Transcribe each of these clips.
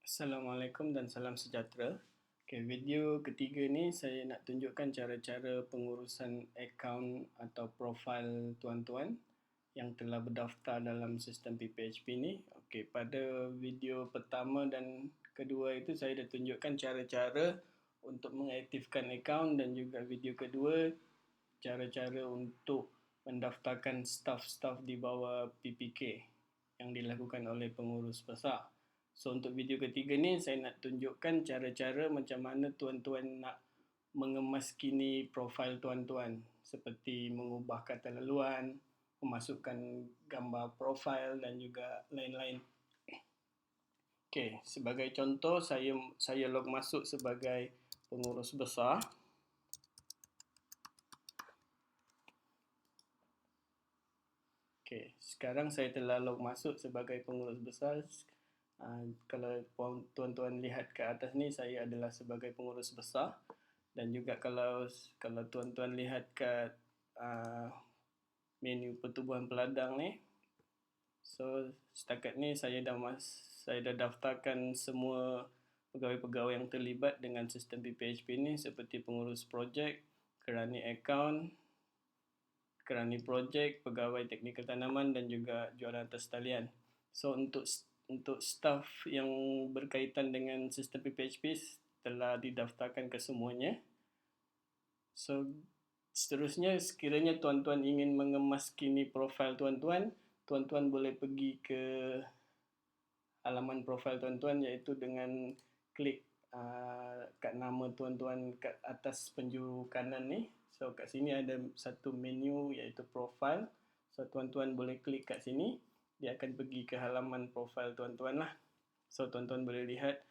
Assalamualaikum dan salam sejahtera. Okay, video ketiga ni saya nak tunjukkan cara-cara pengurusan akaun atau profil tuan-tuan yang telah berdaftar dalam sistem PPHP ni. Okay, pada video pertama dan kedua itu saya dah tunjukkan cara-cara untuk mengaktifkan akaun, dan juga video kedua cara-cara untuk mendaftarkan staf-staf di bawah PPK yang dilakukan oleh pengurus besar. So untuk video ketiga ni saya nak tunjukkan cara-cara macam mana tuan-tuan nak mengemaskini profil tuan-tuan, seperti mengubah kata laluan, memasukkan gambar profil dan juga lain-lain. Okey, sebagai contoh saya log masuk sebagai pengurus besar. Okey, sekarang saya telah log masuk sebagai pengurus besar. Kalau tuan-tuan lihat ke atas ni, saya adalah sebagai pengurus besar. Dan juga kalau tuan-tuan lihat kat menu pertubuhan peladang ni, so setakat ni saya dah daftarkan semua pegawai-pegawai yang terlibat dengan sistem PPHP ni, seperti pengurus projek, kerani akaun, kerani projek, pegawai teknikal tanaman dan juga jualan atas talian. So untuk staf yang berkaitan dengan sistem PPHP telah didaftarkan ke semuanya. So seterusnya, sekiranya tuan-tuan ingin mengemaskini profil tuan-tuan, tuan-tuan boleh pergi ke halaman profil tuan-tuan, iaitu dengan klik kat nama tuan-tuan kat atas penjuru kanan ni. So kat sini ada satu menu iaitu profil. So tuan-tuan boleh klik kat sini, dia akan pergi ke halaman profil tuan-tuan lah. So tuan-tuan boleh lihat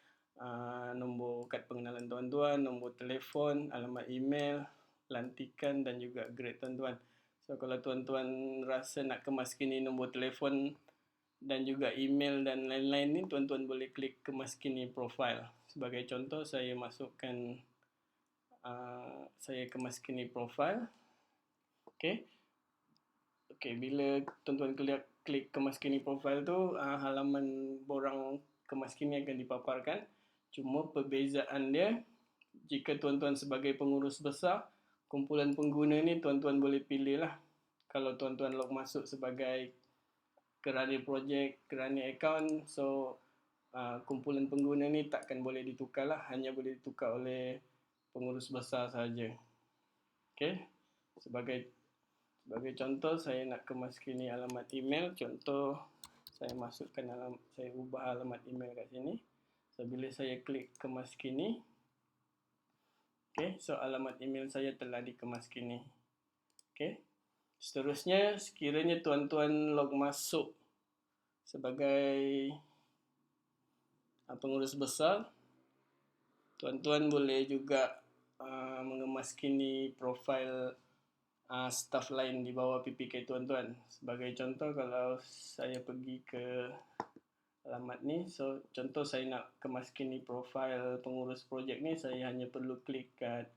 nombor kad pengenalan tuan-tuan, nombor telefon, alamat email, lantikan dan juga grade tuan-tuan. So kalau tuan-tuan rasa nak kemaskini nombor telefon dan juga email dan lain-lain ni, tuan-tuan boleh klik kemaskini profil. Sebagai contoh, saya masukkan saya kemaskini profil. Okey, bila tuan-tuan klik kemaskini profil tu, halaman borang kemaskini akan dipaparkan. Cuma perbezaan dia, jika tuan-tuan sebagai pengurus besar, kumpulan pengguna ni tuan-tuan boleh pilih lah. Kalau tuan-tuan log masuk sebagai kerani projek, kerani akaun, so kumpulan pengguna ni takkan boleh ditukar lah, hanya boleh ditukar oleh pengurus besar sahaja. Okey, sebagai contoh, saya nak kemaskini alamat email. Contoh, saya ubah alamat email kat sini. So bila saya klik kemaskini, okey, so alamat email saya telah dikemaskini. Okey, seterusnya, sekiranya tuan-tuan log masuk sebagai pengurus besar, tuan-tuan boleh juga mengemaskini profil staf lain di bawah PPK tuan-tuan. Sebagai contoh, kalau saya pergi ke alamat ni, so contoh saya nak kemaskini profil pengurus projek ni, saya hanya perlu klik kat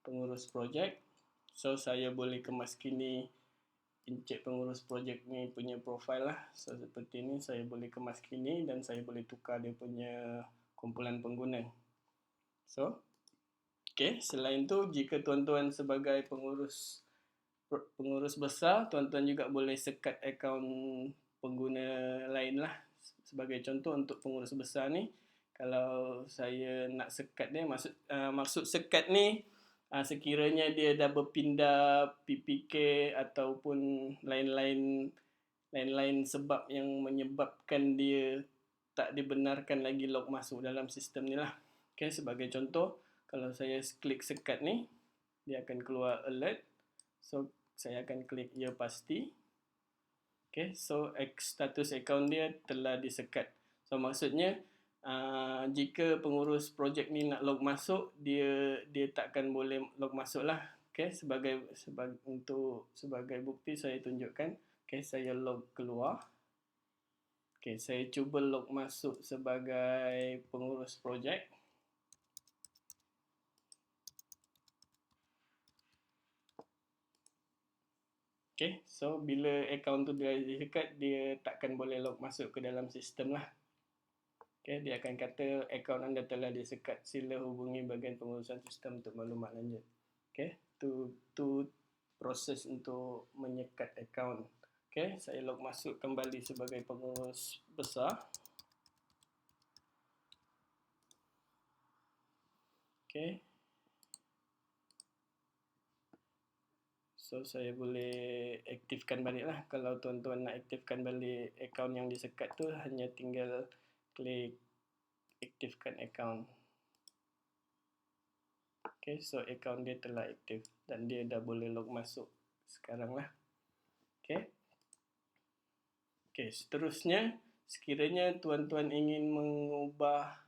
pengurus projek. So saya boleh kemaskini encik pengurus projek ni punya profil lah. So seperti ni, saya boleh kemaskini dan saya boleh tukar dia punya kumpulan pengguna. So okey, selain tu, jika tuan-tuan sebagai pengurus besar, tuan-tuan juga boleh sekat akaun pengguna lain lah. Sebagai contoh, untuk pengurus besar ni, kalau saya nak sekat dia, maksud sekat ni, sekiranya dia dah berpindah PPK ataupun lain-lain sebab yang menyebabkan dia tak dibenarkan lagi log masuk dalam sistem ni lah. Okay, sebagai contoh, kalau saya klik sekat ni, dia akan keluar alert. So saya akan klik ya pasti. Okay, so status akaun dia telah disekat. So maksudnya, jika pengurus projek ni nak log masuk, dia takkan boleh log masuk lah. Okay, sebagai bukti saya tunjukkan. Okay, saya log keluar. Okay, saya cuba log masuk sebagai pengurus projek. Okay, so bila akaun tu dia disekat, dia takkan boleh log masuk ke dalam sistem lah. Okay, dia akan kata akaun anda telah disekat, sila hubungi bahagian pengurusan sistem untuk maklumat lanjut. Okay, tu proses untuk menyekat akaun. Okay, saya log masuk kembali sebagai pengurus besar. Okay, so saya boleh aktifkan balik lah. Kalau tuan-tuan nak aktifkan balik akaun yang disekat tu, hanya tinggal klik aktifkan akaun. Okay, so akaun dia telah aktif dan dia dah boleh log masuk sekarang lah. Okay. Okay, seterusnya, sekiranya tuan-tuan ingin mengubah,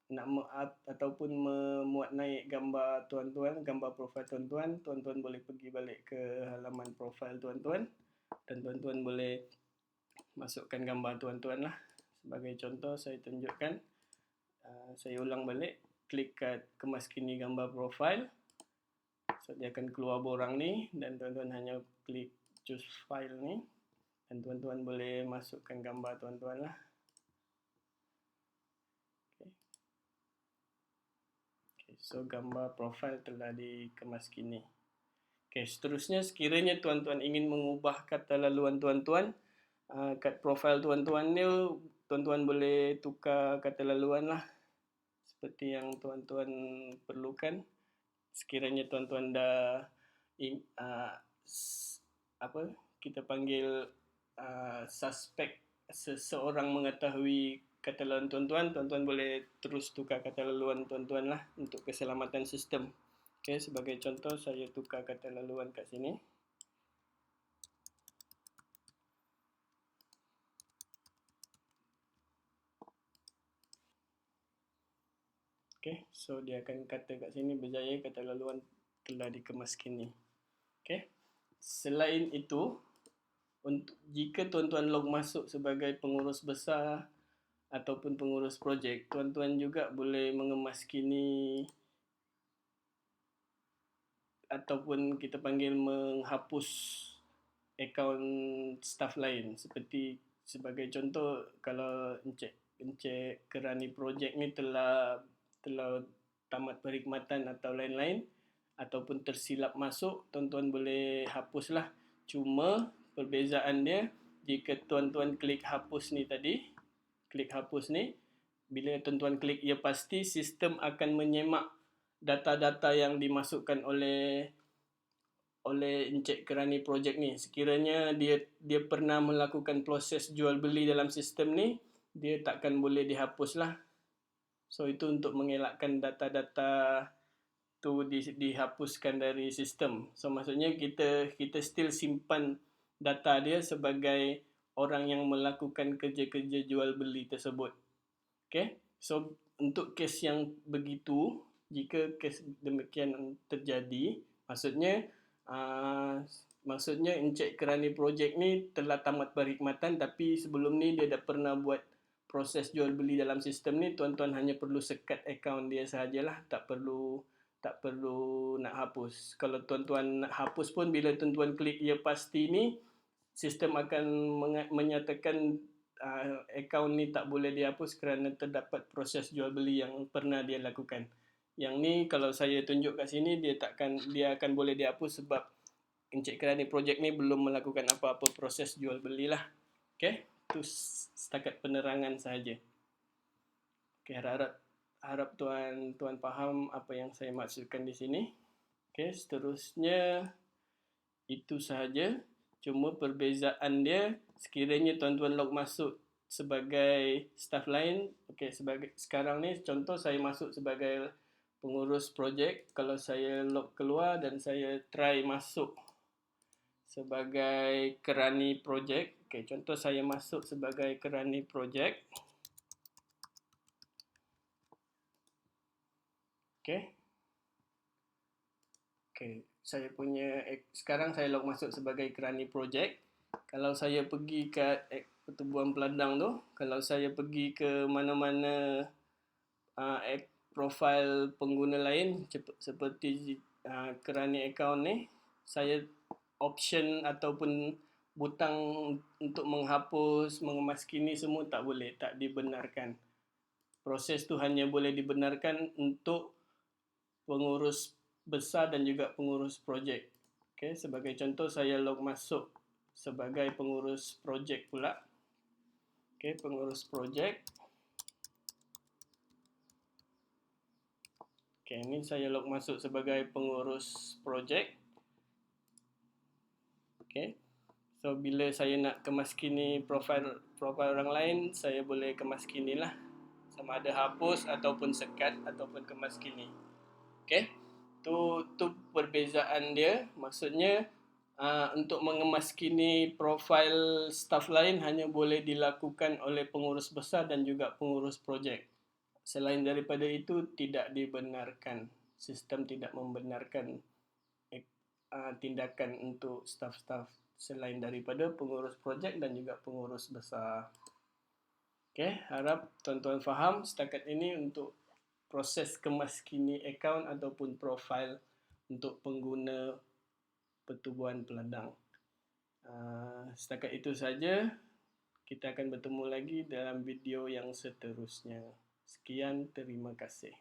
nak up ataupun memuat naik gambar tuan-tuan, gambar profil tuan-tuan, tuan-tuan boleh pergi balik ke halaman profil tuan-tuan dan tuan-tuan boleh masukkan gambar tuan-tuan lah. Sebagai contoh, saya tunjukkan, saya ulang balik, klik kat kemaskini gambar profil, so dia akan keluar borang ni dan tuan-tuan hanya klik choose file ni dan tuan-tuan boleh masukkan gambar tuan-tuan lah. Okay, so gambar profil telah dikemaskini. Okay, seterusnya, sekiranya tuan-tuan ingin mengubah kata laluan tuan-tuan, kat profil tuan-tuan ni, tuan-tuan boleh tukar kata laluan lah seperti yang tuan-tuan perlukan. Sekiranya tuan-tuan dah kita panggil suspek, seseorang mengetahui kata laluan tuan-tuan, tuan-tuan boleh terus tukar kata laluan tuan-tuan lah untuk keselamatan sistem. Okay, sebagai contoh, saya tukar kata laluan kat sini. Okay, so dia akan kata kat sini, berjaya kata laluan telah dikemaskini. Okay, selain itu, jika tuan-tuan log masuk sebagai pengurus besar ataupun pengurus projek, tuan-tuan juga boleh mengemaskini ataupun kita panggil menghapus akaun staff lain. Seperti sebagai contoh, kalau Encik Kerani projek ni telah tamat perkhidmatan atau lain-lain ataupun tersilap masuk, tuan-tuan boleh hapuslah. Cuma perbezaan dia, jika tuan-tuan klik hapus ni tadi, klik hapus ni, bila tuan-tuan klik ya pasti, sistem akan menyemak data-data yang dimasukkan oleh Encik Kerani projek ni. Sekiranya dia pernah melakukan proses jual beli dalam sistem ni, dia takkan boleh dihapus lah. So itu untuk mengelakkan data-data tu dihapuskan dari sistem. So maksudnya kita still simpan data dia sebagai orang yang melakukan kerja-kerja jual beli tersebut. Okay, so untuk kes yang begitu, jika kes demikian terjadi, maksudnya Encik Kerani projek ni telah tamat perkhidmatan, tapi sebelum ni dia dah pernah buat proses jual beli dalam sistem ni. Tuan-tuan hanya perlu sekat akaun dia sahajalah, tak perlu nak hapus. Kalau tuan-tuan nak hapus pun, bila tuan-tuan klik ya pasti ni, sistem akan menyatakan akaun ni tak boleh dihapus kerana terdapat proses jual beli yang pernah dia lakukan. Yang ni kalau saya tunjuk kat sini, dia akan boleh dihapus sebab Encik Kerani projek ni belum melakukan apa-apa proses jual beli lah. Okay, itu setakat penerangan sahaja. Okay, harap tuan faham apa yang saya maksudkan di sini. Okay, seterusnya itu sahaja. Cuma perbezaan dia, sekiranya tuan-tuan log masuk sebagai staff lain, okay, sekarang ni contoh saya masuk sebagai pengurus projek. Kalau saya log keluar dan saya try masuk sebagai Kerani projek, okay, contoh saya masuk sebagai Kerani projek. Okay. Okay, sekarang saya log masuk sebagai Kerani projek. Kalau saya pergi ke pertubuhan peladang tu, kalau saya pergi ke mana-mana profil pengguna lain seperti Kerani account ni, saya option ataupun butang untuk menghapus, mengemaskini semua tak boleh, tak dibenarkan. proses tu hanya boleh dibenarkan untuk pengurus besar dan juga pengurus projek. Okay, sebagai contoh saya log masuk sebagai pengurus projek pula. Okay, pengurus projek. Okay, ini saya log masuk sebagai pengurus projek. Okay, so bila saya nak kemaskini profil orang lain, saya boleh kemaskini lah, sama ada hapus ataupun sekat ataupun kemaskini. Okay, tu perbezaan dia. Maksudnya untuk mengemaskini profil staff lain hanya boleh dilakukan oleh pengurus besar dan juga pengurus projek. Selain daripada itu tidak dibenarkan. Sistem tidak membenarkan tindakan untuk staff-staff selain daripada pengurus projek dan juga pengurus besar. Okay, harap tuan-tuan faham setakat ini untuk proses kemaskini akaun ataupun profil untuk pengguna pertubuhan peladang. Setakat itu saja. Kita akan bertemu lagi dalam video yang seterusnya. Sekian, terima kasih.